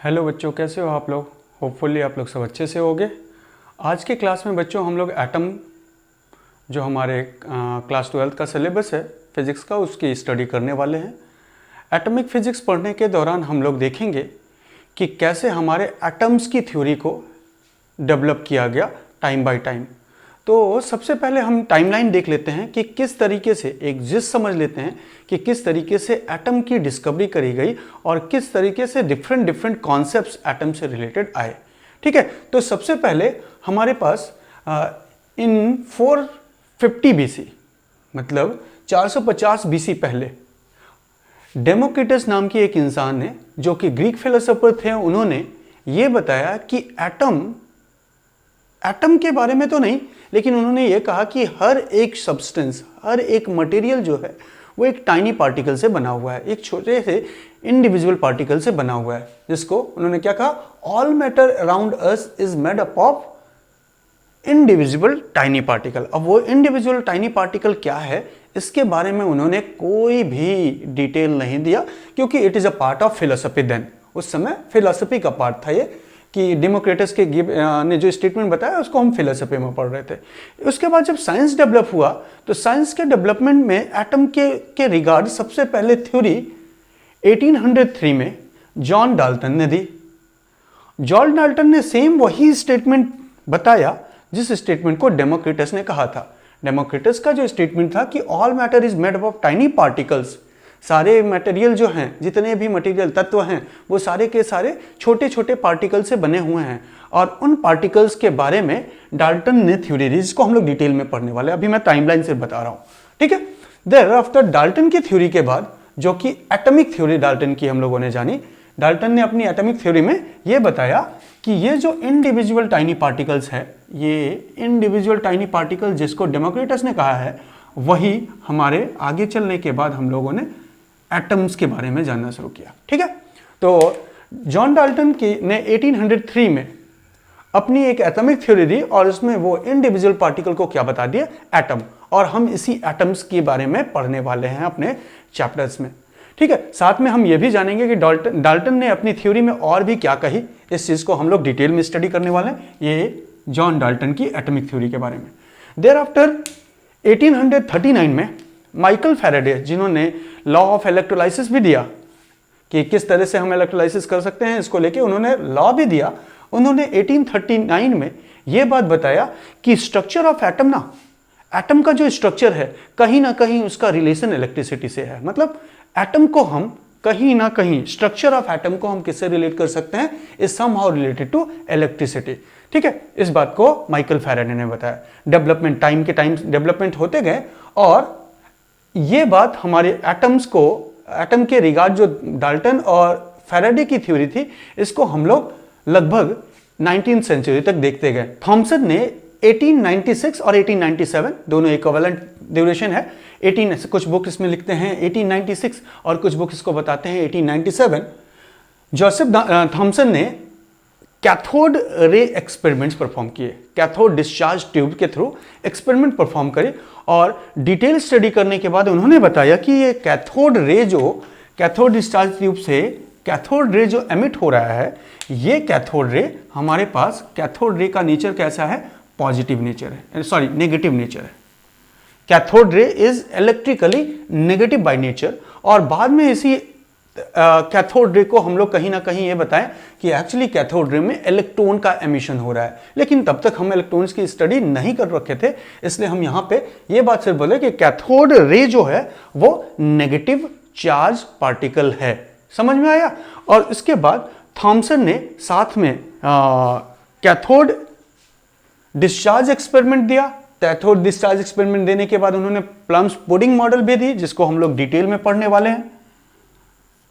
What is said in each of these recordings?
Hello बच्चों, कैसे हो आप लोग। होपफुली आप लोग सब अच्छे से होगे। आज के क्लास में बच्चों हम लोग एटम जो हमारे क्लास 12th का सिलेबस है फिज़िक्स का, उसकी स्टडी करने वाले हैं। एटॉमिक फिज़िक्स पढ़ने के दौरान हम लोग देखेंगे कि कैसे हमारे एटम्स की थ्योरी को डेवलप किया गया टाइम बाय टाइम। तो सबसे पहले हम टाइमलाइन देख लेते हैं कि किस तरीके से एग्जिस्ट समझ लेते हैं कि किस तरीके से एटम की डिस्कवरी करी गई और किस तरीके से डिफरेंट डिफरेंट कॉन्सेप्ट्स एटम से रिलेटेड आए। ठीक है, तो सबसे पहले हमारे पास इन 450 बीसी, मतलब 450 बीसी पहले, डेमोक्रिटस नाम की एक इंसान ने, जो कि ग्रीक फिलोसोफर थे, उन्होंने ये बताया कि एटम के बारे में तो नहीं, लेकिन उन्होंने ये कहा कि हर एक सब्सटेंस, हर एक मटेरियल जो है वो एक टाइनी पार्टिकल से बना हुआ है, एक छोटे से इंडिविजुअल पार्टिकल से बना हुआ है, जिसको उन्होंने क्या कहा, all matter around us is made up of individual tiny particle. अब वो इंडिविजुअल टाइनी पार्टिकल क्या है, इसके बारे में उन्होंने कोई भी डिटेल नहीं दिया, क्योंकि it is a part of philosophy. Then उस समय फिलोसफी का पार्ट था ये, कि डेमोक्रिटस के ने जो स्टेटमेंट बताया उसको हम फिलोसफी में पढ़ रहे थे। उसके बाद जब साइंस डेवलप हुआ, तो साइंस के डेवलपमेंट में एटम के रिगार्ड सबसे पहले थ्योरी 1803 में जॉन डाल्टन ने दी। जॉन डाल्टन ने सेम वही स्टेटमेंट बताया जिस स्टेटमेंट को डेमोक्रिटस ने कहा था। डेमोक्रिटस का जो स्टेटमेंट था कि all matter is made up of tiny particles, सारे मटेरियल जो हैं, जितने भी मटेरियल तत्व हैं, वो सारे के सारे छोटे छोटे पार्टिकल से बने हुए हैं, और उन पार्टिकल्स के बारे में डाल्टन ने थ्योरी दी, जिसको हम लोग डिटेल में पढ़ने वाले हैं। अभी मैं टाइमलाइन से बता रहा हूं, ठीक है। देयर आफ्टर डाल्टन की थ्योरी के बाद, जो कि एटॉमिक थ्योरी डाल्टन की हम लोगों ने जानी, डाल्टन ने अपनी एटॉमिक थ्योरी में यह बताया कि ये जो इंडिविजुअल टाइनी पार्टिकल्स है, ये इंडिविजुअल टाइनी पार्टिकल जिसको डेमोक्रिटस ने कहा है, वही हमारे आगे चलने के बाद हम लोगों ने एटम्स के बारे में जानना शुरू किया। ठीक है, तो जॉन डाल्टन ने 1803 में अपनी एक एटॉमिक थ्योरी दी, और उसमें वो इंडिविजुअल पार्टिकल को क्या बता दिया, एटम। और हम इसी एटम्स के बारे में पढ़ने वाले हैं अपने चैप्टर्स में। ठीक है, साथ में हम ये भी जानेंगे कि डाल्टन ने अपनी थ्योरी में और भी क्या कही। इस चीज को हम लोग डिटेल में स्टडी करने वाले हैं, ये जॉन डाल्टन की एटॉमिक थ्योरी के बारे में। देयर आफ्टर 1839 में माइकल फैराडे, जिन्होंने लॉ ऑफ इलेक्ट्रोलाइसिस भी दिया कि किस तरह से हम इलेक्ट्रोलाइसिस कर सकते हैं, इसको लेके उन्होंने लॉ भी दिया। उन्होंने 1839 में यह बात बताया कि स्ट्रक्चर ऑफ एटम ना, एटम का जो स्ट्रक्चर है, कहीं ना कहीं उसका रिलेशन इलेक्ट्रिसिटी से है। मतलब एटम को हम कहीं ना कहीं, स्ट्रक्चर ऑफ एटम को हम किससे रिलेट कर सकते हैं, is somehow related to electricity. ठीक है, इस बात को माइकल फैराडे ने बताया। डेवलपमेंट, टाइम के टाइम डेवलपमेंट होते गए, और ये बात हमारे एटम्स को, एटम के रिगार्ड जो डाल्टन और फैराडे की थ्योरी थी, इसको हम लोग लगभग 19th सेंचुरी तक देखते गए। थॉमसन ने 1896 और 1897, दोनों इक्विवेलेंट ड्यूरेशन है। 18, कुछ बुक इसमें लिखते हैं 1896 और कुछ बुक इसको बताते हैं 1897। जोसेफ थॉमसन ने कैथोड रे एक्सपेरिमेंट्स परफॉर्म किए, कैथोड डिस्चार्ज ट्यूब के थ्रू एक्सपेरिमेंट परफॉर्म करे, और डिटेल स्टडी करने के बाद उन्होंने बताया कि ये कैथोड रे, जो कैथोड डिस्चार्ज ट्यूब से कैथोड रे जो एमिट हो रहा है, ये कैथोड रे हमारे पास, कैथोड रे का नेचर कैसा है, पॉजिटिव नेचर है, सॉरी नेगेटिव नेचर है। Cathode ray is electrically negative by nature. और बाद में इसी कैथोड रे को हम लोग कहीं ना कहीं ये बताएं कि एक्चुअली कैथोड रे में इलेक्ट्रॉन का एमिशन हो रहा है, लेकिन तब तक हम इलेक्ट्रॉन्स की स्टडी नहीं कर रखे थे, इसलिए हम यहां पे ये बात सिर्फ बोले कि कैथोड रे जो है वो नेगेटिव चार्ज पार्टिकल है। समझ में आया। और इसके बाद थॉमसन ने साथ में कैथोड डिस्चार्ज एक्सपेरिमेंट दिया। कैथोड डिस्चार्ज एक्सपेरिमेंट देने के बाद उन्होंने प्लम्स पुडिंग मॉडल भी दी, जिसको हम लोग डिटेल में पढ़ने वाले हैं,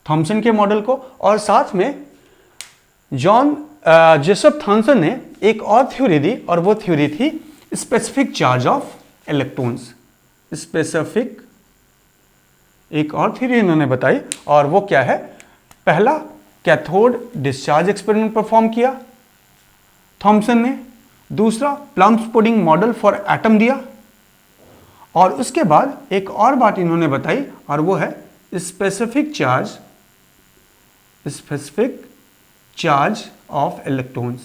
थॉमसन के मॉडल को। और साथ में जोसेफ थॉमसन ने एक और थ्योरी दी, और वो थ्योरी थी specific charge of electrons. Specific एक और थ्योरी इन्होंने बताई, और वो क्या है, पहला कैथोड डिस्चार्ज एक्सपेरिमेंट परफॉर्म किया थॉमसन ने, दूसरा plums pudding model for atom दिया, और उसके बाद एक और बात इन्होंने बताई, और वो है स्पेसिफिक चार्ज ऑफ इलेक्ट्रॉन,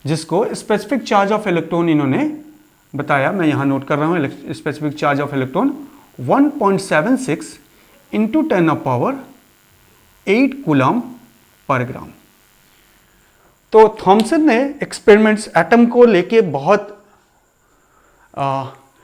जिसको स्पेसिफिक चार्ज ऑफ इलेक्ट्रॉन इन्होंने बताया, मैं यहां नोट कर रहा हूं, specific charge of electron 1.76 into 10⁸ coulomb per gram. तो थॉमसन ने एक्सपेरिमेंट्स एटम को लेके बहुत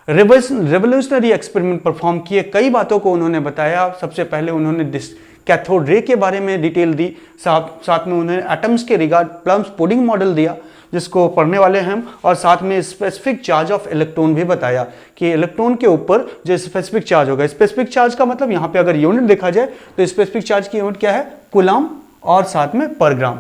रेवोल्यूशनरी एक्सपेरिमेंट परफॉर्म किए, कई बातों को उन्होंने बताया। सबसे पहले उन्होंने कैथोड रे के बारे में डिटेल दी, साथ में उन्होंने एटम्स के रिगार्ड प्लम्स पुडिंग मॉडल दिया जिसको पढ़ने वाले हैं हम, और साथ में स्पेसिफिक चार्ज ऑफ इलेक्ट्रॉन भी बताया कि इलेक्ट्रॉन के ऊपर जो स्पेसिफिक चार्ज होगा, स्पेसिफिक चार्ज का मतलब यहाँ पे अगर यूनिट देखा जाए तो स्पेसिफिक चार्ज की यूनिट क्या है, कूलम और साथ में पर ग्राम।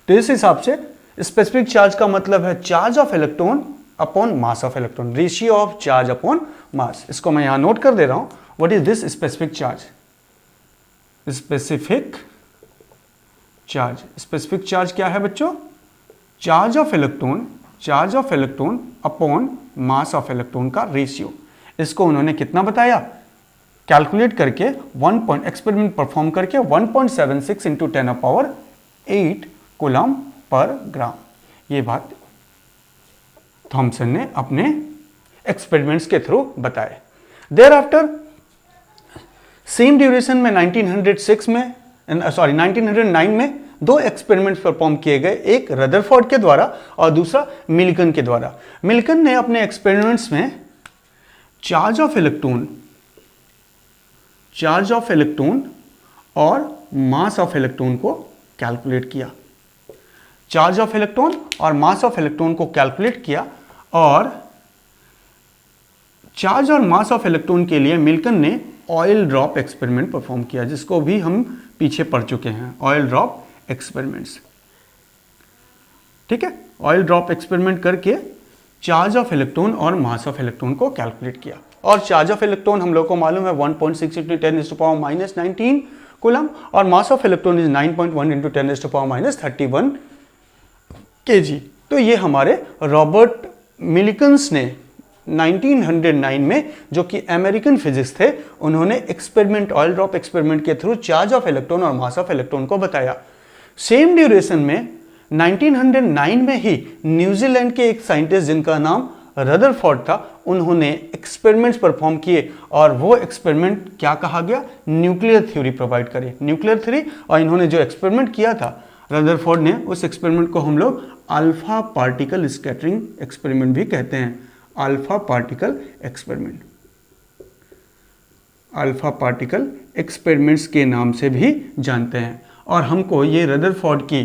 तो इस हिसाब से स्पेसिफिक चार्ज का मतलब है charge of electron upon mass of electron, ratio of charge upon mass. इसको मैं यहां नोट कर दे रहा हूं, what is this specific charge. Specific charge क्या है बच्चों, charge of electron upon mass of electron का रेशियो। इसको उन्होंने कितना बताया, कैलकुलेट करके एक्सपेरिमेंट परफॉर्म करके 1.76 इंटू 10⁸ कूलम पर ग्राम। ये बात थॉमसन ने अपने एक्सपेरिमेंट्स के थ्रू बताए। देयर आफ्टर सेम ड्यूरेशन में 1909 में दो एक्सपेरिमेंट्स परफॉर्म किए गए, एक रदरफोर्ड के द्वारा और दूसरा मिल्टन के द्वारा। मिल्टन ने अपने एक्सपेरिमेंट्स में चार्ज ऑफ इलेक्ट्रॉन और मास ऑफ इलेक्ट्रॉन को कैलकुलेट किया। चार्ज ऑफ इलेक्ट्रॉन और मास ऑफ इलेक्ट्रॉन को कैलकुलेट किया, और चार्ज और मास ऑफ इलेक्ट्रॉन के लिए मिल्टन ने ऑयल ड्रॉप एक्सपेरिमेंट परफॉर्म किया, जिसको भी हम पीछे पढ़ चुके हैं, ऑयल ड्रॉप एक्सपेरिमेंट्स। ठीक है, ऑयल ड्रॉप एक्सपेरिमेंट करके चार्ज ऑफ इलेक्ट्रॉन और मास ऑफ इलेक्ट्रॉन को कैलकुलेट किया। और चार्ज ऑफ इलेक्ट्रॉन हम लोग को मालूम है 1.6 इंटू 10⁻⁻19 कूलम, और mass of electron is 9.1 into 10⁻31 kg। तो ये हमारे रॉबर्ट मिल्टन्स ने 1909 में, जो कि अमेरिकन फिजिक्स थे, उन्होंने एक्सपेरिमेंट, ऑयल ड्रॉप एक्सपेरिमेंट के थ्रू चार्ज ऑफ इलेक्ट्रॉन और मास ऑफ इलेक्ट्रॉन को बताया। सेम ड्यूरेशन में 1909 में ही न्यूजीलैंड के एक साइंटिस्ट जिनका नाम रदरफोर्ड था, उन्होंने एक्सपेरिमेंट्स परफॉर्म किए, और वो एक्सपेरिमेंट क्या कहा गया, न्यूक्लियर थ्योरी प्रोवाइड करी, न्यूक्लियर थ्योरी। और इन्होंने जो एक्सपेरिमेंट किया था रदरफोर्ड ने, उस एक्सपेरिमेंट को हम लोग अल्फा पार्टिकल स्कैटरिंग एक्सपेरिमेंट भी कहते हैं। अल्फा पार्टिकल एक्सपेरिमेंट्स के नाम से भी जानते हैं। और हमको ये रदरफोर्ड की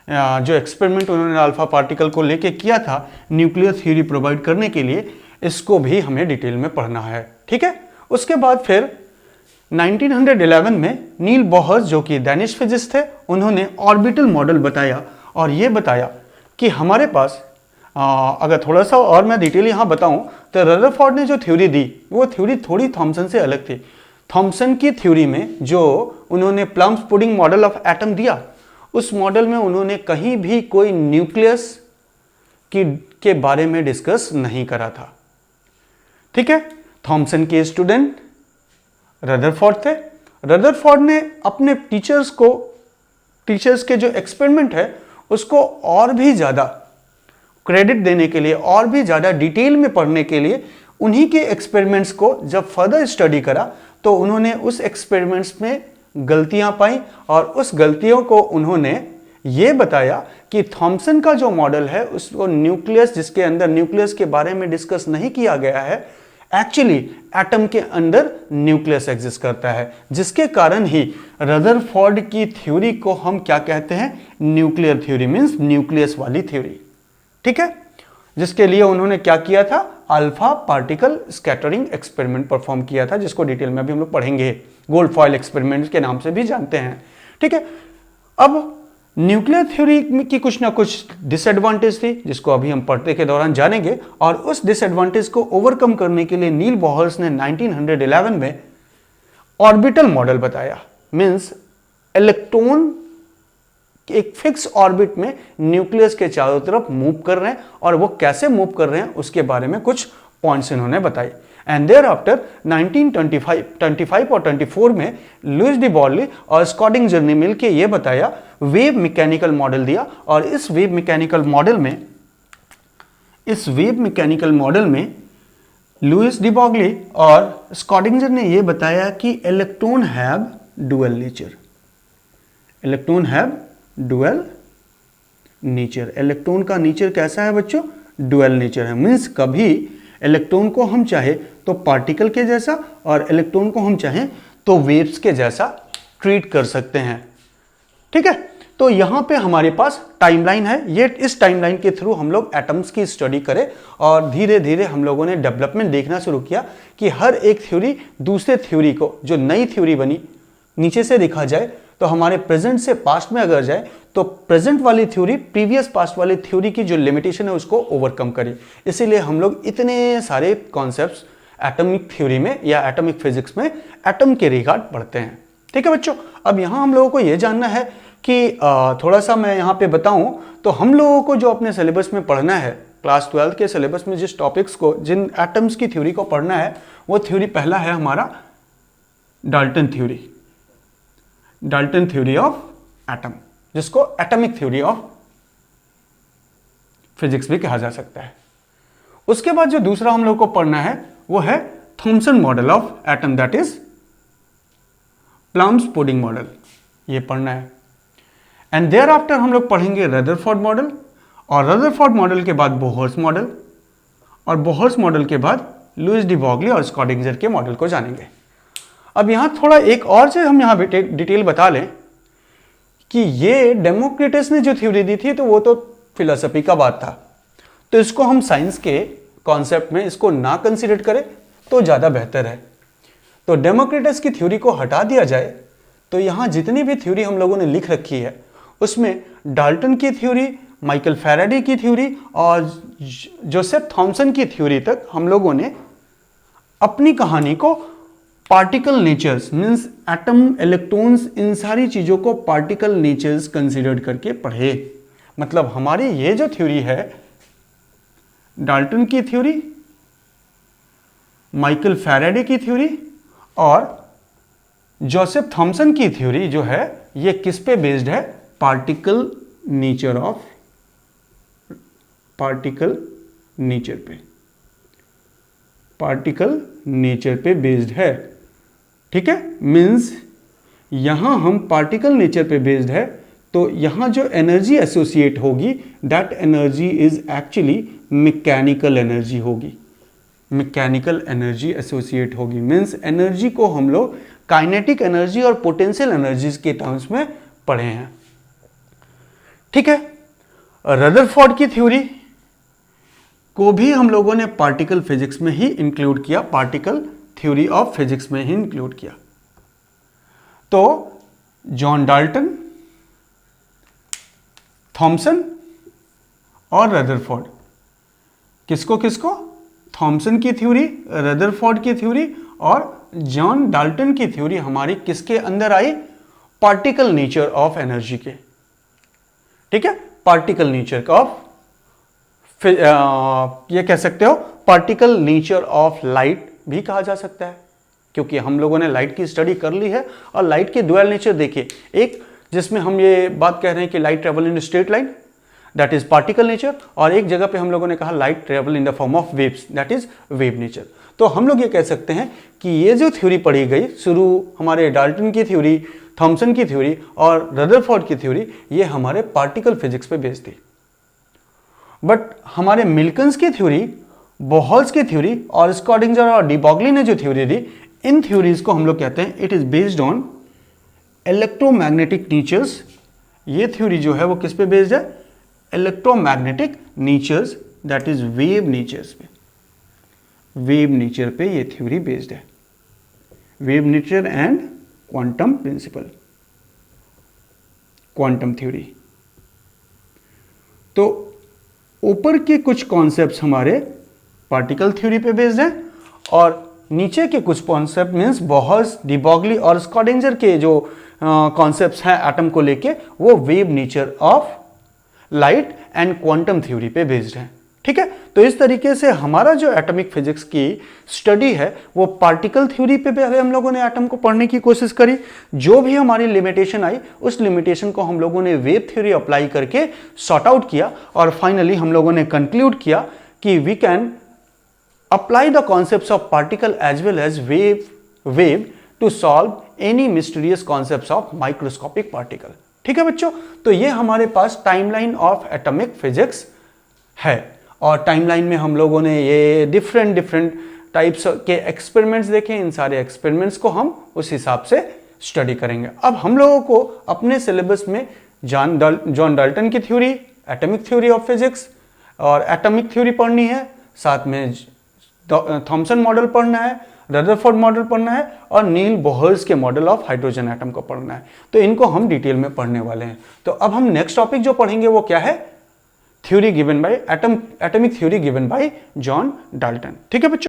जो एक्सपेरिमेंट उन्होंने अल्फा पार्टिकल को लेके किया था न्यूक्लियर थ्योरी प्रोवाइड करने के लिए, इसको भी हमें डिटेल में पढ़ना है। ठीक है, उसके बाद फिर 1911 में नील बोहर्स, जो कि डेनिश फिजिस्ट थे, उन्होंने ऑर्बिटल मॉडल बताया, और ये बताया कि हमारे पास अगर थोड़ा सा और मैं डिटेल यहाँ बताऊं तो रदरफोर्ड ने जो थ्योरी दी, वो थ्योरी थोड़ी थॉमसन से अलग थी। थॉमसन की थ्योरी में जो उन्होंने plums pudding model of atom दिया, उस मॉडल में उन्होंने कहीं भी कोई न्यूक्लियस के बारे में डिस्कस नहीं करा था। ठीक है, थॉमसन के स्टूडेंट रदरफोर्ड थे। रदरफोर्ड ने अपने टीचर्स के जो एक्सपेरिमेंट है उसको और भी ज़्यादा क्रेडिट देने के लिए, और भी ज़्यादा डिटेल में पढ़ने के लिए, उन्हीं के एक्सपेरिमेंट्स को जब फर्दर स्टडी करा तो उन्होंने उस एक्सपेरिमेंट्स में गलतियां पाई, और उस गलतियों को उन्होंने ये बताया कि थॉमसन का जो मॉडल है उसको न्यूक्लियस, जिसके अंदर न्यूक्लियस के बारे में डिस्कस नहीं किया गया है, एक्चुअली एटम के अंदर न्यूक्लियस एग्जिस्ट करता है, जिसके कारण ही रदरफोर्ड की थ्योरी को हम क्या कहते हैं, न्यूक्लियर थ्योरी, मींस न्यूक्लियस वाली थ्योरी। ठीक है, जिसके लिए उन्होंने क्या किया था, alpha particle scattering experiment perform किया था, जिसको डिटेल में भी हम लोग पढ़ेंगे, गोल्ड फॉयल एक्सपेरिमेंट के नाम से भी जानते हैं। ठीक है, अब न्यूक्लियर थ्योरी की कुछ ना कुछ डिसएडवांटेज थी, जिसको अभी हम पढ़ते के दौरान जानेंगे, और उस डिसएडवांटेज को ओवरकम करने के लिए नील बोहर्स ने 1911 में ऑर्बिटल मॉडल बताया। मींस इलेक्ट्रॉन एक फिक्स ऑर्बिट में न्यूक्लियस के चारों तरफ मूव कर रहे हैं, और वो कैसे मूव कर रहे हैं उसके बारे में कुछ पॉइंट्स इन्होंने बताई। एंड देयर आफ्टर 1925 और 24 में लुइस डी ब्रॉगली और स्कॉडिंजर ने मिलकर यह बताया, वेव मैकेनिकल मॉडल दिया। और इस वेव मैकेनिकल मॉडल में लुइस डी ब्रॉगली और स्कॉडिंजर ने यह बताया कि electron have dual nature. Electron have dual nature. Electron का नेचर कैसा है बच्चों? डुअल नेचर है। मीन्स कभी इलेक्ट्रॉन को हम चाहे तो पार्टिकल के जैसा और इलेक्ट्रॉन को हम चाहें तो वेव्स के जैसा ट्रीट कर सकते हैं। ठीक है, तो यहां पे हमारे पास टाइमलाइन है। ये इस टाइमलाइन के थ्रू हम लोग एटम्स की स्टडी करें और धीरे धीरे हम लोगों ने डेवलपमेंट देखना शुरू किया कि हर एक थ्योरी दूसरे थ्योरी को, जो नई थ्योरी बनी, नीचे से देखा जाए तो हमारे प्रेजेंट से पास्ट में अगर जाए तो प्रेजेंट वाली थ्योरी प्रीवियस पास्ट वाली थ्योरी की जो लिमिटेशन है उसको ओवरकम करे। इसीलिए हम लोग इतने सारे कॉन्सेप्ट्स एटॉमिक थ्योरी में या एटॉमिक फिजिक्स में एटम के रिगार्ड पढ़ते हैं। ठीक है बच्चों, अब यहाँ हम लोगों को यह जानना है कि थोड़ा सा मैं यहाँ पे बताऊं तो हम लोगों को जो अपने सिलेबस में पढ़ना है, क्लास 12 के सिलेबस में जिस टॉपिक्स को, जिन एटम्स की थ्योरी को पढ़ना है, वो थ्योरी पहला है हमारा Dalton theory. Dalton theory of atom, जिसको एटॉमिक थ्योरी ऑफ फिजिक्स भी कहा जा सकता है। उसके बाद जो दूसरा हम लोग को पढ़ना है वो है Thompson model of atom, that is plums pudding model, ये पढ़ना है। एंड देयर आफ्टर हम लोग पढ़ेंगे रदरफोर्ड मॉडल, और रदरफोर्ड मॉडल के बाद बोहर्स मॉडल, और बोहर्स मॉडल के बाद लुइस डी ब्रॉगली और स्कॉडिंजर के मॉडल को जानेंगे। अब यहां थोड़ा एक और चीज हम यहां डिटेल बता लें कि ये डेमोक्रिटस ने जो थ्योरी दी थी तो वो तो फिलोसफी का बात था, तो इसको हम साइंस के कॉन्सेप्ट में इसको ना कंसीडर करें तो ज़्यादा बेहतर है। तो डेमोक्रिटस की थ्योरी को हटा दिया जाए तो यहाँ जितनी भी थ्योरी हम लोगों ने लिख रखी है उसमें डाल्टन की थ्योरी, माइकल फैराडे की थ्योरी और जोसेफ थॉमसन की थ्योरी तक हम लोगों ने अपनी कहानी को particle natures, means atom, electrons, इन सारी चीज़ों को पार्टिकल नेचर्स कंसीडर करके पढ़े। मतलब हमारी ये जो थ्योरी है, डाल्टन की थ्योरी, माइकल फैराडे की थ्योरी और जोसेफ थॉमसन की थ्योरी जो है, ये किस पे बेस्ड है? पार्टिकल नेचर पे, पार्टिकल नेचर पे बेस्ड है। ठीक है, मीन्स यहां हम पार्टिकल नेचर पे बेस्ड है तो यहां जो एनर्जी एसोसिएट होगी, that energy is actually mechanical energy होगी। मैकेनिकल एनर्जी एसोसिएट होगी, मीन्स एनर्जी को हम लोग काइनेटिक एनर्जी और पोटेंशियल एनर्जीज के टर्म्स में पढ़े हैं। ठीक है, रदरफोर्ड की थ्योरी को भी हम लोगों ने पार्टिकल फिजिक्स में ही इंक्लूड किया, पार्टिकल थ्योरी ऑफ फिजिक्स में ही इंक्लूड किया। तो जॉन डाल्टन, थॉमसन और रदरफोर्ड, किसको किसको? थॉमसन की थ्योरी, रदरफोर्ड की थ्योरी और जॉन डाल्टन की थ्योरी हमारी किसके अंदर आई? पार्टिकल नेचर ऑफ एनर्जी के। ठीक है, पार्टिकल नेचर ऑफ, ये कह सकते हो पार्टिकल नेचर ऑफ लाइट भी कहा जा सकता है, क्योंकि हम लोगों ने लाइट की स्टडी कर ली है और लाइट के डुअल नेचर देखिए, एक जिसमें हम ये बात कह रहे हैं कि light travel in straight line, that is particle nature, और एक जगह पे हम लोगों ने कहा light travel in the form of waves, that is wave nature. तो हम लोग ये कह सकते हैं कि ये जो थ्योरी पढ़ी गई, शुरू हमारे डाल्टन की थ्योरी, थॉमसन की थ्योरी और रदरफोर्ड की थ्योरी, ये हमारे पार्टिकल फिजिक्स पे बेस्ड थी। बट हमारे मिल्कन्स की थ्योरी, बोहल्स की थ्योरी और स्कॉडिंजर और डी ब्रॉगली ने जो थ्योरी दी, इन थ्योरीज को हम लोग कहते हैं it is based on electromagnetic natures. ये थ्योरी जो है वो किस पे बेस्ड है? Electromagnetic natures, that is wave natures पे, वेव नेचर पे ये थ्योरी बेस्ड है। Wave nature and quantum principle, quantum theory. तो ऊपर के कुछ कॉन्सेप्ट्स हमारे पार्टिकल थ्योरी पे बेस्ड हैं और नीचे के कुछ कॉन्सेप्ट मीन्स बोहल्स, डी ब्रॉगली और स्कॉडिंजर के जो कॉन्सेप्ट्स हैं एटम को लेके, वो wave nature of light and quantum theory पे बेस्ड हैं। ठीक है। तो इस तरीके से हमारा जो एटॉमिक फिजिक्स की स्टडी है वो पार्टिकल थ्योरी पे पहले हम लोगों ने एटम को पढ़ने की कोशिश करी, जो भी हमारी लिमिटेशन आई उस लिमिटेशन को हम लोगों ने वेव थ्योरी अप्लाई करके सॉर्ट आउट किया, और फाइनली हम लोगों ने कंक्लूड किया कि we can apply the concepts of particle as well as wave to solve any mysterious concepts of microscopic particle. ठीक है बच्चों, तो ये हमारे पास टाइमलाइन ऑफ एटॉमिक फिजिक्स है, और टाइमलाइन में हम लोगों ने ये डिफरेंट टाइप्स के एक्सपेरिमेंट्स देखे। इन सारे एक्सपेरिमेंट्स को हम उस हिसाब से स्टडी करेंगे। अब हम लोगों को अपने सिलेबस में जॉन डाल्टन की theory, atomic theory of physics और एटॉमिक थ्योरी पढ़नी है, साथ में थॉमसन मॉडल पढ़ना है, रदरफोर्ड मॉडल पढ़ना है, और नील बोहर्स के मॉडल ऑफ हाइड्रोजन एटम को पढ़ना है। तो इनको हम डिटेल में पढ़ने वाले हैं। तो अब हम नेक्स्ट टॉपिक जो पढ़ेंगे वो क्या है, theory given by atomic theory given by John Dalton. ठीक है बच्चों।